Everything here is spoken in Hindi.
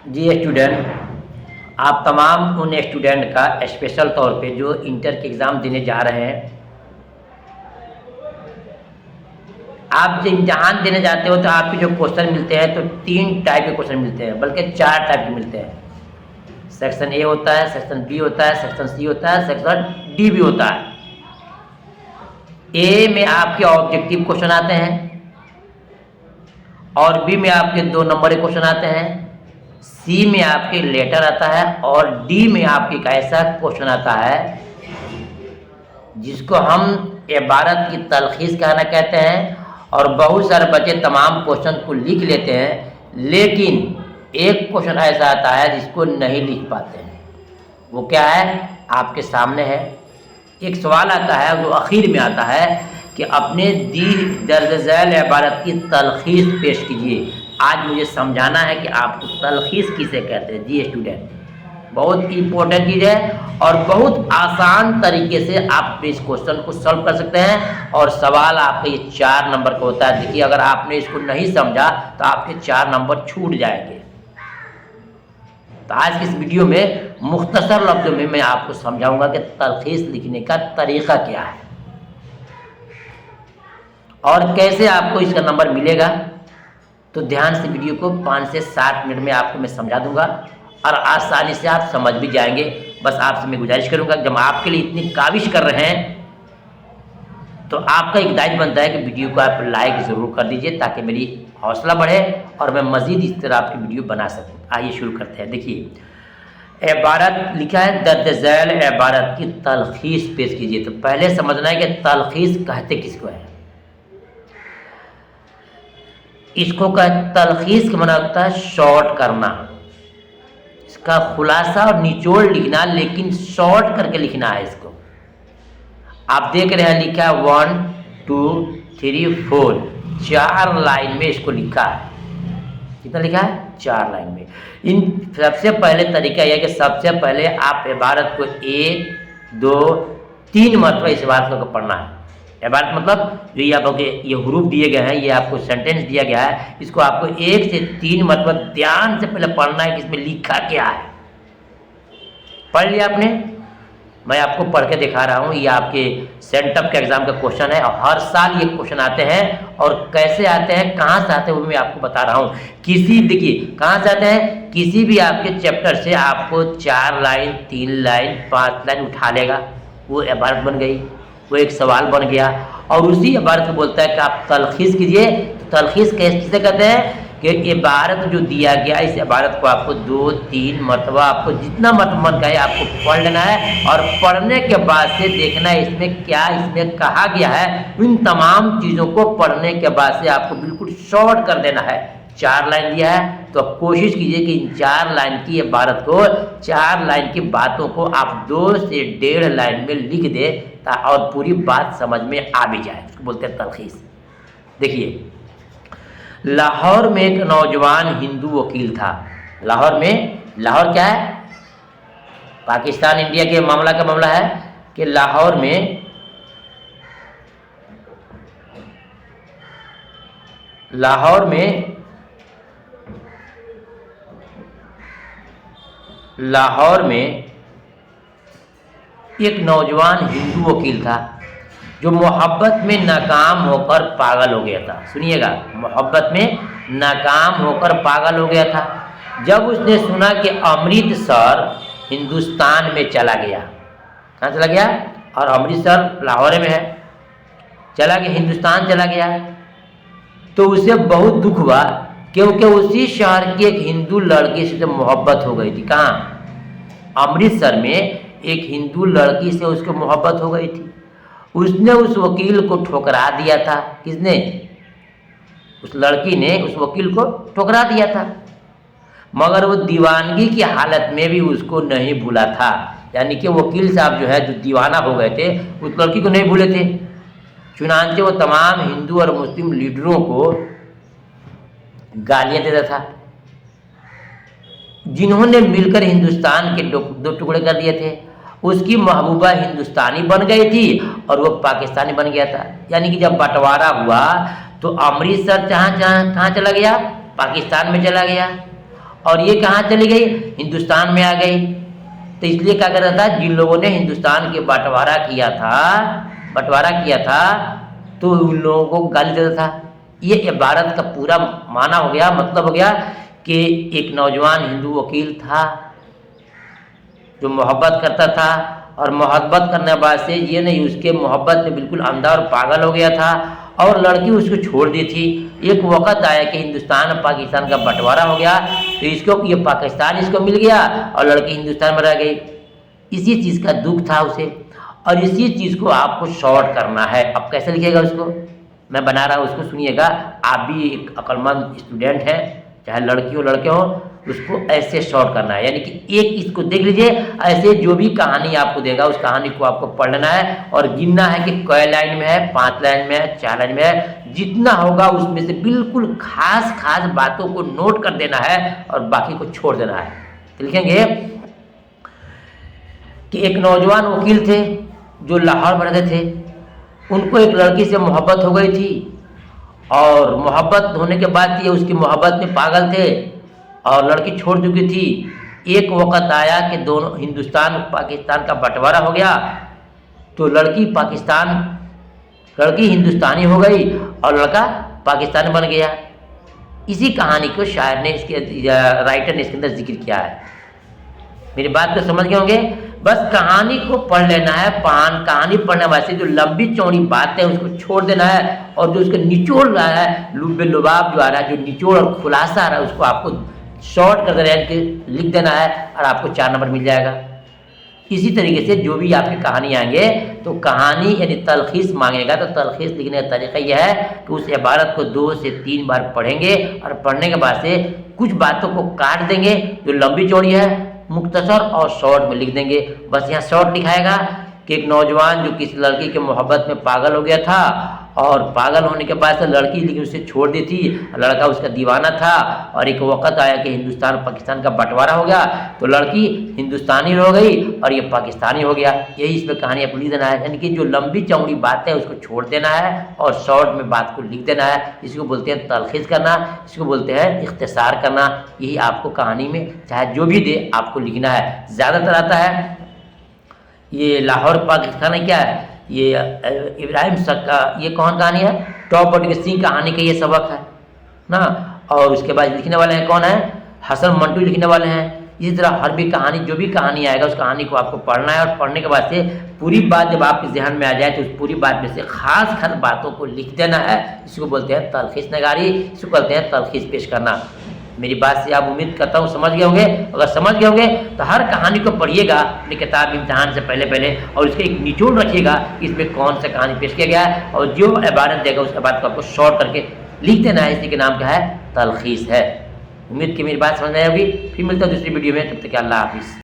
जी स्टूडेंट, आप तमाम उन स्टूडेंट का स्पेशल तौर पे जो इंटर के एग्ज़ाम देने जा रहे हैं। आप जब इम्तहान देने जाते हो तो आपके जो क्वेश्चन मिलते हैं तो 3 टाइप के क्वेश्चन मिलते हैं, बल्कि 4 टाइप के मिलते हैं। सेक्शन ए होता है, सेक्शन बी होता है, सेक्शन सी होता है, सेक्शन डी भी होता है। ए में आपके ऑब्जेक्टिव क्वेश्चन आते हैं और बी में आपके 2 नंबर के क्वेश्चन आते हैं, सी में आपके लेटर आता है और डी में आपके एक ऐसा क्वेश्चन आता है जिसको हम इबारत की तलखीस कहना कहते हैं। और बहुत सारे बच्चे तमाम क्वेश्चन को लिख लेते हैं, लेकिन एक क्वेश्चन ऐसा आता है जिसको नहीं लिख पाते हैं। वो क्या है? आपके सामने है। एक सवाल आता है जो आखिर में आता है कि अपने दी दर्ज झैल इबारत की तलखीस पेश कीजिए। आज मुझे समझाना है कि आपको तलखीस किसे कहते हैं। जी स्टूडेंट, बहुत इंपॉर्टेंट चीज़ है और बहुत आसान तरीके से आप इस क्वेश्चन को सॉल्व कर सकते हैं। और सवाल आपका ये 4 नंबर का होता है। देखिए, अगर आपने इसको नहीं समझा तो आपके 4 नंबर छूट जाएंगे। तो आज की इस वीडियो में मुख्तसर लफ्ज़ों में मैं आपको समझाऊंगा कि तलखीस लिखने का तरीका क्या है और कैसे आपको इसका नंबर मिलेगा। तो ध्यान से वीडियो को 5 से 7 मिनट में आपको मैं समझा दूंगा और आसानी से आप समझ भी जाएंगे। बस आपसे मैं गुजारिश करूंगा, जब आप के लिए इतनी काविश कर रहे हैं तो आपका एक दायित्व बनता है कि वीडियो को आप लाइक ज़रूर कर दीजिए ताकि मेरी हौसला बढ़े और मैं मज़ीद इस तरह आपकी वीडियो बना सकूं। आइए शुरू करते हैं। देखिए, इबारत लिखा है, दर्ज झैल इबारत की तलखीस पेश कीजिए। तो पहले समझना है कि तलखीस कहते किसको है। इसको तलखीस का मतलब होता है शॉर्ट करना, इसका खुलासा और निचोड़ लिखना, लेकिन शॉर्ट करके लिखना है इसको। आप देख रहे हैं लिखा है 1 2 3 4, 4 लाइन में इसको लिखा है। कितना लिखा है? 4 लाइन में। इन सबसे पहले तरीका यह है कि सबसे पहले आप इबारत को 1 2 3 मरतबा इस इबारत को पढ़ना है। इबारत मतलब जो ये आपको ये हुरूफ दिए गए हैं, ये आपको सेंटेंस दिया गया है, इसको आपको 1 से 3 मरतबा ध्यान से पहले पढ़ना है कि इसमें लिखा क्या है। पढ़ लिया आपने? मैं आपको पढ़ के दिखा रहा हूँ। ये आपके सेंटअप के एग्जाम का क्वेश्चन है और हर साल ये क्वेश्चन आते हैं। और कैसे आते हैं, कहाँ से आते हैं, वो मैं आपको बता रहा हूँ। देखिए कहाँ से आते हैं, किसी भी आपके चैप्टर से आपको 4 लाइन 3 लाइन 5 लाइन उठा लेगा, वो इबारत बन गई, वो एक सवाल बन गया। और उसी इबारत को बोलता है कि आप तलखीस कीजिए। तो तलखीस किसे कहते हैं कि इबारत जो दिया गया, इस इबारत को आपको 2 3 मरतबा, आपको जितना मरतबा मन का है आपको पढ़ लेना है। और पढ़ने के बाद से देखना है इसमें क्या इसमें कहा गया है। इन तमाम चीज़ों को पढ़ने के बाद से आपको बिल्कुल शॉर्ट कर देना है। 4 लाइन दिया है तो आप कोशिश कीजिए कि इन 4 लाइन की इबारत को, 4 लाइन की बातों को आप 2 से 1.5 लाइन में लिख दें और पूरी बात समझ में आ भी जाए। उसको बोलते हैं तलखीस। देखिए, लाहौर में एक नौजवान हिंदू वकील था। लाहौर क्या है? पाकिस्तान इंडिया के मामला का मामला है कि लाहौर में एक नौजवान हिंदू वकील था जो मोहब्बत में नाकाम होकर पागल हो गया था। सुनिएगा, मोहब्बत में नाकाम होकर पागल हो गया था। जब उसने सुना कि अमृतसर हिंदुस्तान में चला गया। कहाँ चला गया? और अमृतसर लाहौर में है। चला गया, हिंदुस्तान चला गया, तो उसे बहुत दुख हुआ क्योंकि उसी शहर की एक हिंदू लड़की से मोहब्बत हो गई थी। कहाँ? अमृतसर में एक हिंदू लड़की से उसको मोहब्बत हो गई थी। उसने उस वकील को ठुकरा दिया था। किसने? उस लड़की ने उस वकील को ठुकरा दिया था, मगर वो दीवानगी की हालत में भी उसको नहीं भूला था। यानी कि वकील साहब जो है, जो दीवाना हो गए थे, उस लड़की को नहीं भूले थे। चुनांचे वो तमाम हिंदू और मुस्लिम लीडरों को गालियां देता था, जिन्होंने मिलकर हिंदुस्तान के 2 टुकड़े कर दिए थे। उसकी महबूबा हिंदुस्तानी बन गई थी और वो पाकिस्तानी बन गया था। यानी कि जब बंटवारा हुआ तो अमृतसर कहाँ चला गया? पाकिस्तान में चला गया। और ये कहाँ चली गई, हिंदुस्तान में आ गई। तो इसलिए क्या करता था, जिन लोगों ने हिंदुस्तान के बंटवारा किया था तो उन लोगों को गाली देता था। ये इबारत का पूरा माना हो गया, मतलब हो गया कि एक नौजवान हिंदू वकील था जो मोहब्बत करता था, और मोहब्बत करने के बाद से ये नहीं, उसके मोहब्बत में बिल्कुल अंधा और पागल हो गया था और लड़की उसको छोड़ दी थी। एक वक़्त आया कि हिंदुस्तान और पाकिस्तान का बंटवारा हो गया, तो इसको ये पाकिस्तान इसको मिल गया और लड़की हिंदुस्तान में रह गई। इसी चीज़ का दुख था उसे, और इसी चीज़ को आपको शॉर्ट करना है। अब कैसे लिखेगा उसको, मैं बना रहा हूँ, उसको सुनिएगा। आप भी एक अक्लमंद स्टूडेंट हैं, चाहे लड़की हो लड़के हो, उसको ऐसे शॉर्ट करना है। यानी कि एक इसको देख लीजिए, ऐसे जो भी कहानी आपको देगा उस कहानी को आपको पढ़ लेना है और गिनना है कि कै लाइन में है, 5 लाइन में है, 4 लाइन में है। जितना होगा उसमें से बिल्कुल खास बातों को नोट कर देना है और बाकी को छोड़ देना है। तो लिखेंगे कि एक नौजवान वकील थे जो लाहौर में रहते थे। उनको एक लड़की से मोहब्बत हो गई थी और मोहब्बत होने के बाद ये उसकी मोहब्बत में पागल थे और लड़की छोड़ चुकी थी। एक वक़्त आया कि दोनों हिंदुस्तान पाकिस्तान का बंटवारा हो गया, तो लड़की हिंदुस्तानी हो गई और लड़का पाकिस्तानी बन गया। इसी कहानी को शायर ने राइटर ने इसके अंदर जिक्र किया है। मेरी बात को समझ गए होंगे। बस कहानी को पढ़ लेना है, कहानी पढ़ने वास्ते जो लंबी चौड़ी बात है उसको छोड़ देना है और जो उसका निचोड़ रहा है, लुब्बे लुबाब जो आ रहा है, जो निचोड़ और खुलासा आ रहा है, उसको आपको शॉर्ट कर देना है, लिख देना है और आपको 4 नंबर मिल जाएगा। इसी तरीके से जो भी आपकी कहानी आएंगे तो कहानी यानी तलखीस मांगेगा, तो तलखीस लिखने का तरीका यह है कि उस इबारत को 2 से 3 बार पढ़ेंगे और पढ़ने के बाद से कुछ बातों को काट देंगे जो लंबी चौड़ी है, मुख्तसर और शॉर्ट में लिख देंगे। बस यहाँ शॉर्ट लिखाएगा कि एक नौजवान जो किसी लड़की के मोहब्बत में पागल हो गया था और पागल होने के बाद से लड़की लेकिन उसे छोड़ दी थी, लड़का उसका दीवाना था और एक वक़्त आया कि हिंदुस्तान पाकिस्तान का बंटवारा हो गया, तो लड़की हिंदुस्तानी हो गई और ये पाकिस्तानी हो गया। यही इसमें कहानी आपको लिख देना है। यानी कि जो लंबी चौड़ी बात है उसको छोड़ देना है और शॉर्ट में बात को लिख देना है। इसको बोलते हैं तलखीस करना, इसको बोलते हैं इख्तिसार करना। यही आपको कहानी में चाहे जो भी दे आपको लिखना है। ज़्यादातर आता है ये लाहौर पाकिस्तान है, क्या है ये इब्राहिम शक का, ये कौन कहानी है, टॉप बॉडी सिंह कहानी का ये सबक है ना। और उसके बाद लिखने वाले हैं कौन है, हसन मंटू लिखने वाले हैं। इसी तरह हर भी कहानी जो भी कहानी आएगा उस कहानी को आपको पढ़ना है और पढ़ने के बाद से पूरी बात जब आपके ज़हन में आ जाए तो उस पूरी बात में से खास बातों को लिख देना है। इसको बोलते हैं तलखीस नगारी, इसको बोलते हैं तलखीस पेश करना। मेरी बात से आप उम्मीद करता हूँ समझ गए होंगे। अगर समझ गए होंगे तो हर कहानी को पढ़िएगा अपनी किताब इम्तिहान से पहले और उसके एक निचोड़ रखिएगा कि इसमें कौन सा कहानी पेश किया गया है और जो इबारत देगा उस इबारत को आपको शॉर्ट करके लिख देना है। इसी के नाम क्या है, तलखीस है। उम्मीद की मेरी बात समझ में आई होगी। फिर मिलता है दूसरी वीडियो में, तब तक अल्लाह हाफिज़।